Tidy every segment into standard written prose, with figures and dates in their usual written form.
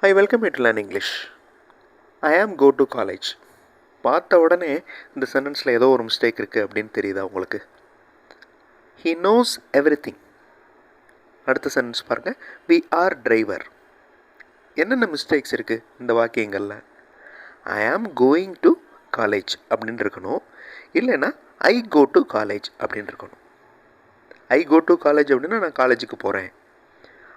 I welcome you to learn English. I am go to college. பார்த்த உடனே இந்த சென்டென்ஸில் ஏதோ ஒரு மிஸ்டேக் இருக்குது அப்படின்னு தெரியுதா உங்களுக்கு? He knows everything. அடுத்த சென்டென்ஸ் பாருங்கள். We are driver. என்னென்ன மிஸ்டேக்ஸ் இருக்குது இந்த வாக்கியங்களில்? I am going to college அப்படின்னு இருக்கணும். இல்லைன்னா I go to college அப்படின்னு இருக்கணும். I go to college அப்படின்னா நான் காலேஜுக்கு போகிறேன்.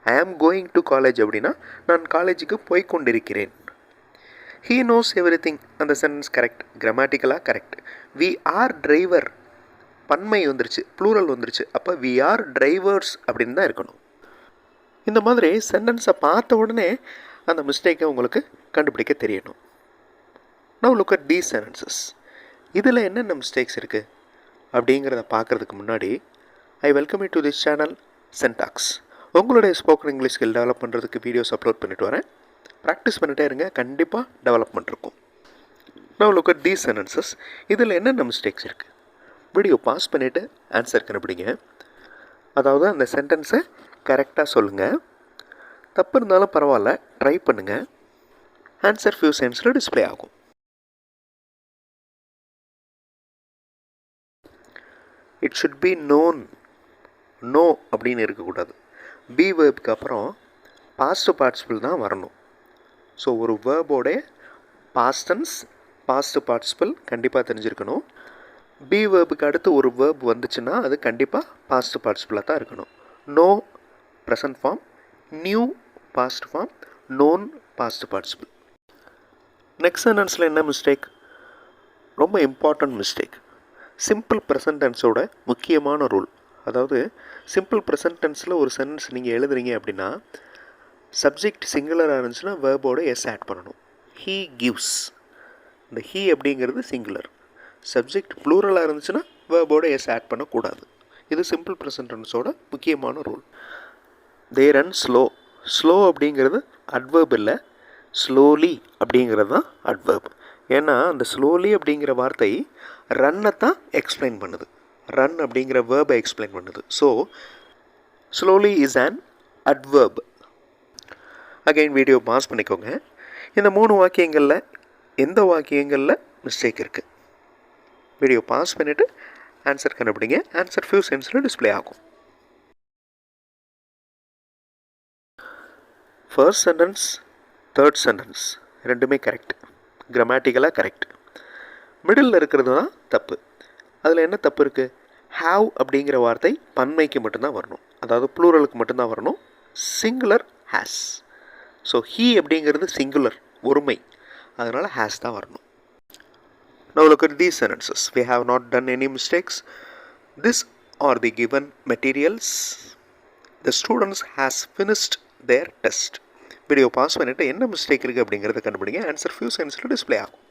I am going to college அப்படின்னா நான் காலேஜுக்கு போய்கொண்டிருக்கிறேன். He knows everything. அந்த சென்டென்ஸ் கரெக்ட், கிராமட்டிக்கலாக கரெக்ட். We are driver, பன்மை வந்துருச்சு, ப்ளூரல் வந்துருச்சு. அப்போ we are drivers அப்படின்னு தான் இருக்கணும். இந்த மாதிரி சென்டென்ஸை பார்த்த உடனே அந்த மிஸ்டேக்கை உங்களுக்கு கண்டுபிடிக்க தெரியணும். Now look at these sentences. இதில் என்னென்ன மிஸ்டேக்ஸ் இருக்குது அப்படிங்கிறத பார்க்குறதுக்கு முன்னாடி I welcome you to this channel Syntax. உங்களுடைய ஸ்போக்கன் இங்கிலீஷ் ஸ்கில் டெவலப் பண்ணுறதுக்கு வீடியோஸ் அப்லோட் பண்ணிட்டு வரேன். ப்ராக்டிஸ் பண்ணிகிட்டே இருங்க, கண்டிப்பாக டெவலப்மெண்ட் இருக்கும். Now look at these sentences. இதில் என்னென்ன மிஸ்டேக்ஸ் இருக்குது? வீடியோ பாஸ் பண்ணிவிட்டு ஆன்சர் கண்டுபிடிங்க. அதாவது அந்த சென்டென்ஸை கரெக்டாக சொல்லுங்கள். தப்பு இருந்தாலும் பரவாயில்ல, ட்ரை பண்ணுங்கள். ஆன்சர் ஃபியூ செகண்ட்ஸில் டிஸ்பிளே ஆகும். It should be known. No அப்படின்னு இருக்கக்கூடாது. பி வேர்புக்கு அப்புறம் பாஸ்ட் பார்ட்டிசிபிள் தான் வரணும். ஸோ ஒரு வேர்போடைய பாஸ்ட் டென்ஸ், பாஸ்ட் பார்ட்டிசிபிள் கண்டிப்பாக தெரிஞ்சிருக்கணும். பி வேர்புக்கு அடுத்து ஒரு வேர்ப் வந்துச்சுன்னா அது கண்டிப்பாக பாஸ்ட் பார்ட்டிசிபிளாக தான் இருக்கணும். No present form, knew past form, known past participle. Next சென்டென்ஸில் என்ன மிஸ்டேக்? ரொம்ப இம்பார்ட்டண்ட் மிஸ்டேக். சிம்பிள் ப்ரெசன்ட் டென்ஸோட முக்கியமான ரூல். அதாவது சிம்பிள் ப்ரெசன்ட் டென்ஸில் ஒரு சென்டென்ஸ் நீங்கள் எழுதுறீங்க அப்படின்னா சப்ஜெக்ட் சிங்குலராக இருந்துச்சுன்னா வேர்போட எஸ் ஆட் பண்ணணும். He gives. இந்த ஹீ அப்படிங்கிறது சிங்குலர். சப்ஜெக்ட் ப்ளூரலாக இருந்துச்சுன்னா வேர்போட எஸ் ஆட் பண்ணக்கூடாது. இது சிம்பிள் ப்ரெசன்ட் டென்ஸோட முக்கியமான rule. They run slow. Slow அப்படிங்கிறது அட்வர்ப் இல்லை, ஸ்லோலி அப்படிங்கிறது தான் அட்வர்ப். ஏன்னா அந்த ஸ்லோலி அப்படிங்கிற வார்த்தை ரன்னை தான் எக்ஸ்பிளைன் பண்ணுது. ரன் அப்படிங்கிற வேர்பை எக்ஸ்பிளைன் பண்ணுது. So slowly is an adverb. Again video pass பண்ணிக்கோங்க. இந்த 3 வாக்கியங்களில் எந்த வாக்கியங்களில் மிஸ்டேக் இருக்குது? வீடியோ பாஸ் பண்ணிவிட்டு ஆன்சர் கண்டுபிடிங்க. ஆன்சர் ஃபியூ செகண்ட்ஸில் டிஸ்பிளே ஆகும். ஃபர்ஸ்ட் சென்டென்ஸ், தேர்ட் சென்டென்ஸ் ரெண்டுமே கரெக்ட், கிராமட்டிக்கலாக கரெக்ட். மிடில் இருக்கிறது தான் தப்பு. அதில் என்ன தப்பு இருக்குது? ஹாவ் அப்படிங்கிற வார்த்தை பன்மைக்கு மட்டும்தான் வரணும், அதாவது ப்ளூரலுக்கு மட்டும்தான் வரணும். Singular has. ஸோ ஹீ அப்படிங்கிறது சிங்குலர், ஒருமை, அதனால் ஹேஸ் தான் வரணும். Now look at these sentences. We have not done any mistakes. This are the given materials. The students has finished their test. Video pass பண்ணிவிட்டு என்ன மிஸ்டேக் இருக்குது அப்படிங்கிறத கண்டுபிடிங்க. ஆன்சர் ஃபியூ செகண்ட்ஸில் டிஸ்பிளே ஆகும்.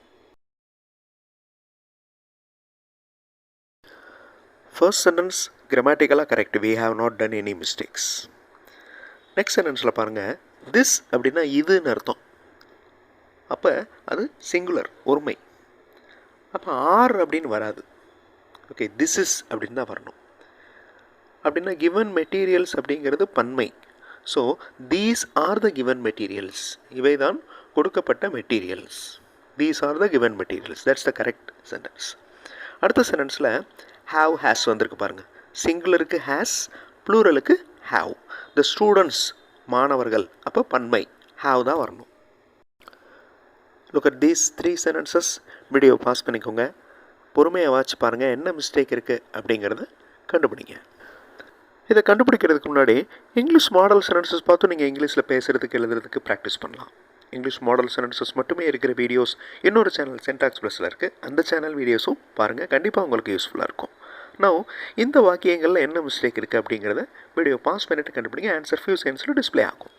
ஃபர்ஸ்ட் சென்டென்ஸ் கிராமட்டிக்கலாக correct. We have not done any mistakes. Next சென்டென்ஸில் பாருங்கள். திஸ் அப்படின்னா இதுன்னு அர்த்தம். அப்போ அது சிங்குலர், ஒருமை. அப்போ ஆர் அப்படின்னு வராது. ஓகே, திஸ் இஸ் அப்படின்னு தான் வரணும். அப்படின்னா கிவன் மெட்டீரியல்ஸ் அப்படிங்கிறது பன்மை. So these are the given materials. இவை தான் கொடுக்கப்பட்ட materials. These are the given materials. That's the correct sentence. அடுத்த சென்டென்ஸில் ஹாவ் ஹேஸ் வந்திருக்கு பாருங்கள். சிங்குலருக்கு ஹேஸ், ப்ளூரலுக்கு ஹாவ். த ஸ்டூடெண்ட்ஸ் மாணவர்கள், அப்போ பன்மை ஹாவ் தான் வரணும். Look at these 3 sentences. Video pass பண்ணிக்கோங்க, பொறுமையாக வாட்சி பாருங்கள், என்ன மிஸ்டேக் இருக்குது அப்படிங்கிறத கண்டுபிடிங்க. இதை கண்டுபிடிக்கிறதுக்கு முன்னாடி இங்கிலீஷ் மாடல் சென்டென்சஸ் பார்த்து நீங்கள் இங்கிலீஷில் பேசுகிறதுக்கு எழுதுறதுக்கு ப்ராக்டிஸ் பண்ணலாம். இங்கிலீஷ் மாடல் சென்டென்சஸ் மட்டுமே இருக்கிற வீடியோஸ் இன்னொரு சேனல் சின்டாக்ஸ் ப்ளஸில் இருக்குது. அந்த சேனல் வீடியோஸும் பாருங்கள், கண்டிப்பாக உங்களுக்கு யூஸ்ஃபுல்லாக இருக்கும். நான் இந்த வாக்கியங்களில் என்ன மிஸ்டேக் இருக்குது அப்படிங்கிறத வீடியோ பாஸ் பண்ணிவிட்டு கண்டுபிடிங்க. ஆன்சர் ஃபியூ செகண்ட்ஸில் டிஸ்பிளே ஆகும்.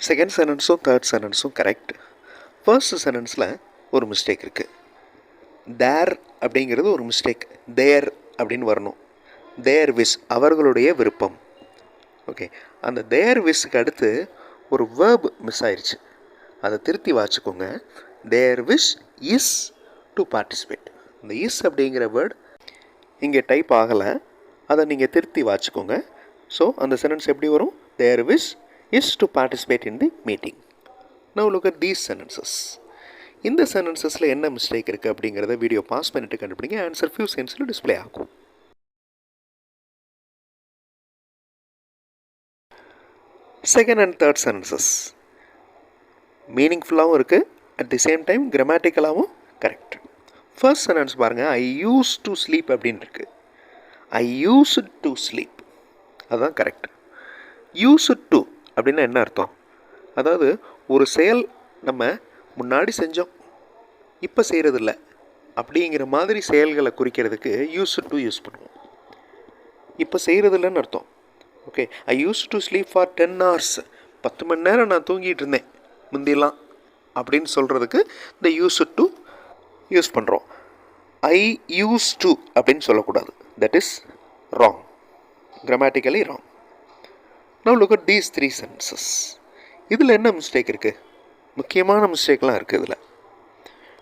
செகண்ட் சென்டென்ஸும் தேர்ட் சென்டென்ஸும் கரெக்ட். ஃபர்ஸ்ட் சென்டென்ஸில் ஒரு மிஸ்டேக் இருக்குது. தேர் அப்படிங்கிறது ஒரு மிஸ்டேக். தேர் அப்படின்னு வரணும். தேர் விஷ், அவர்களுடைய விருப்பம். ஓகே, அந்த தேர் விஷ்க்கு அடுத்து ஒரு வேர்ப் மிஸ் ஆயிடுச்சு. அதை திருத்தி வாச்சிக்கோங்க. தேர் விஷ் இஸ் டு பார்ட்டிசிபேட். இந்த இஸ் அப்படிங்கிற வேர்ட் இங்கே டைப் ஆகலை, அதை நீங்கள் திருத்தி வாச்சிக்கோங்க. ஸோ அந்த சென்டென்ஸ் எப்படி வரும்? their wish is to participate in the meeting. Now look at these sentences. இந்த சென்டென்சஸில் என்ன மிஸ்டேக் இருக்குது அப்படிங்கிறத வீடியோ பாஸ் பண்ணிட்டு கண்டுபிடிங்க. ஆன்சர் ஃபியூ செகண்ட்ஸில் டிஸ்பிளே ஆகும். செகண்ட் அண்ட் தேர்ட் சென்டென்சஸ் மீனிங்ஃபுல்லாகவும் இருக்குது, அட் தி சேம் டைம் கிராமட்டிக்கலாகவும் கரெக்ட். ஃபர்ஸ்ட் சென்டென்ஸ் பாருங்கள், ஐ யூஸ் டு ஸ்லீப் அப்படின்னு இருக்கு. ஐ யூஸ் டு ஸ்லீப், அதுதான் கரெக்ட். யூஸ் டு அப்படின்னா என்ன அர்த்தம்? அதாவது ஒரு செயல் நம்ம முன்னாடி செஞ்சோம், இப்போ செய்கிறதில்ல அப்படிங்கிற மாதிரி செயல்களை குறிக்கிறதுக்கு யூஸ் டு யூஸ் பண்ணுவோம். இப்போ செய்கிறதில்லன்னு அர்த்தம். Okay, I use to sleep for 10 hours, 10 மணி நேரம் நான் தூங்கிட்டு இருந்தேன் முந்திலாம் அப்படின்னு சொல்கிறதுக்கு இந்த யூஸ் டு யூஸ் பண்ணுறோம். ஐ யூஸ் டு அப்படின்னு சொல்லக்கூடாது. That is wrong, grammatically wrong. Now look at these 3 sentences. இதில் என்ன மிஸ்டேக் இருக்குது? முக்கியமான மிஸ்டேக்லாம் இருக்குது இதில்.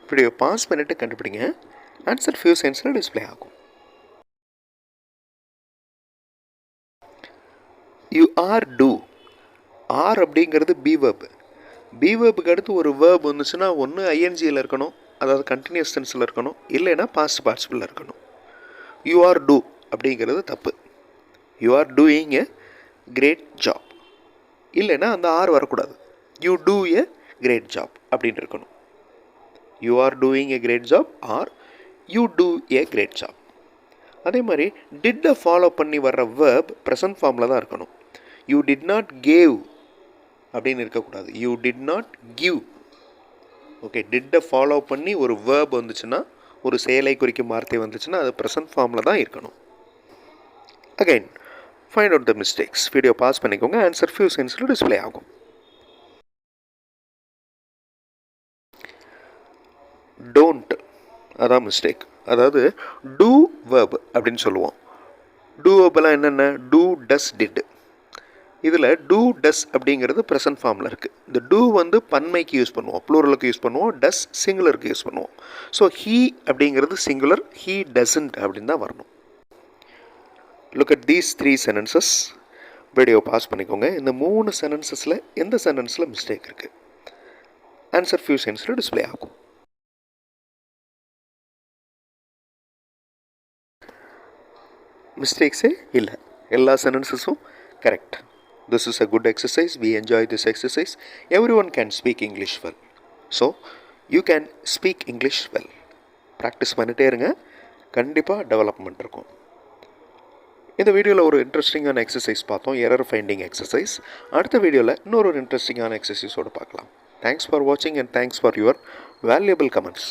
வீடியோ பாஸ் பண்ணிவிட்டு கண்டுபிடிங்க. ஆன்சர் ஃபியூ செகண்ட்ஸில் டிஸ்பிளே ஆகும். You are do. ஆர் அப்படிங்கிறது பி வேர்ப். பி வேர்புக்கு அடுத்து ஒரு வேர்ப் வந்துச்சுன்னா ஒன்று ஐஎன்ஜியில் இருக்கணும், அதாவது கண்டினியூஸ் டென்ஸில் இருக்கணும், இல்லைன்னா பாஸ்ட் பார்ட்டிசிபிளில் இருக்கணும். யூ ஆர் டூ அப்படிங்கிறது தப்பு. You are doing a great job, இல்லைன்னா அந்த ஆர் வரக்கூடாது. You do a great job அப்படின்னு இருக்கணும். You are doing a great job are you do a great job. அதே மாதிரி டிட்டை ஃபாலோ பண்ணி வர்ற வேர்ப் ப்ரெசன்ட் ஃபார்மில் தான் இருக்கணும். யூ டிட் நாட் கேவ் அப்படின்னு இருக்கக்கூடாது. You did not give. Okay, டிட்டை ஃபாலோ பண்ணி ஒரு வேர்ப் வந்துச்சுன்னா, ஒரு செயலை குறிக்கும் வார்த்தை வந்துச்சுன்னா அது ப்ரெசன்ட் ஃபார்மில் தான் இருக்கணும். Again find out the mistakes. Video pass பண்ணிக்கோங்க. ஆன்சர் ஃபியூ செகண்ட்ஸில் டிஸ்பிளே ஆகும். டோன்ட், அதான் மிஸ்டேக். அதாவது டூ வேர்ப் அப்படின்னு சொல்லுவோம். டூ வேர்பெல்லாம் என்னென்ன? Do, does, did. இதில் டூ டஸ் அப்படிங்கிறது ப்ரெசன்ட் ஃபார்மில் இருக்குது. இந்த டூ வந்து பன்மைக்கு யூஸ் பண்ணுவோம், ப்ளூரலுக்கு யூஸ் பண்ணுவோம். டஸ் சிங்குலருக்கு யூஸ் பண்ணுவோம். ஸோ ஹீ அப்படிங்கிறது சிங்குலர், ஹீ டசன்ட் அப்படின்னு தான் வரணும். Look at these 3 sentences. Video pass பண்ணிக்கோங்க. இந்த 3 sentencesல எந்த சென்டென்ஸில் மிஸ்டேக் இருக்குது? ஆன்சர் ஃபியூ செகண்ட்ஸில் டிஸ்பிளே ஆகும். மிஸ்டேக்ஸே இல்லை, எல்லா சென்டென்சஸும் correct. This is a good exercise. We enjoy this exercise. Everyone can speak English well. So, you can speak English well. Practice பண்ணிட்டே இருங்க, கண்டிப்பாக டெவலப்மெண்ட் இருக்கும். இந்த வீடியோவில் ஒரு இன்ட்ரெஸ்டிங்கான எக்ஸசைஸ் பார்த்தோம், எரர் ஃபைண்டிங் எக்ஸசைஸ். அடுத்த வீடியோவில் இன்னொரு இன்ட்ரெஸ்டிங்கான எக்ஸசைஸோடு பார்க்கலாம். தேங்க்ஸ் ஃபார் வாட்சிங் and thanks for your valuable comments.